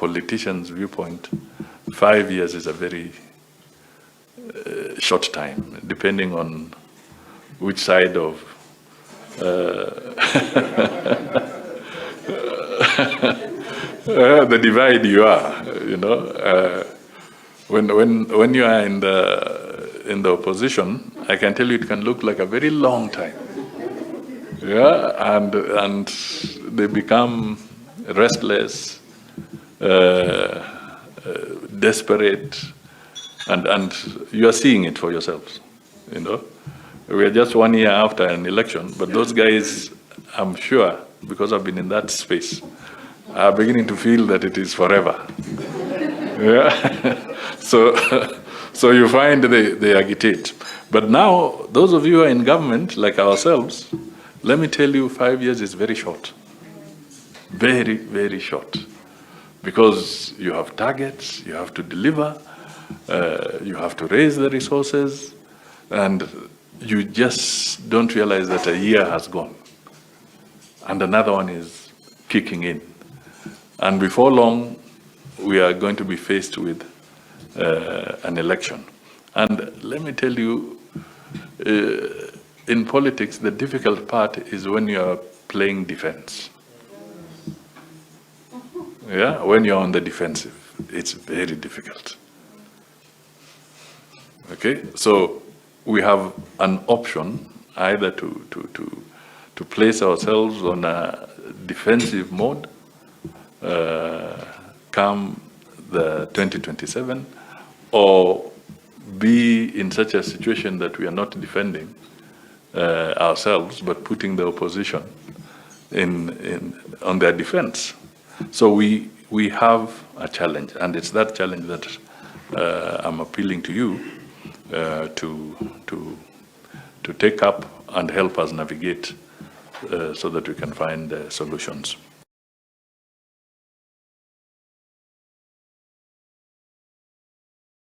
politician's viewpoint, 5 years is a very short time, depending on which side of the divide you are. You know, when you are in the opposition, I can tell you it can look like a very long time. Yeah, and they become restless, desperate, and you are seeing it for yourselves. You know, we are just 1 year after an election, but those guys, I'm sure, because I've been in that space, are beginning to feel that it is forever. Yeah. So you find they agitate. But now, those of you who are in government, like ourselves, let me tell you, 5 years is very short. Very, very short. Because you have targets, you have to deliver, you have to raise the resources, and you just don't realize that a year has gone. And another one is kicking in. And before long, we are going to be faced with an election. And let me tell you, in politics, the difficult part is when you are playing defense. Yeah, when you're on the defensive, it's very difficult. Okay, so we have an option either to place ourselves on a defensive mode, come the 2027, or be in such a situation that we are not defending ourselves, but putting the opposition on their defense. So we have a challenge, and it's that challenge that I'm appealing to you to take up and help us navigate so that we can find solutions.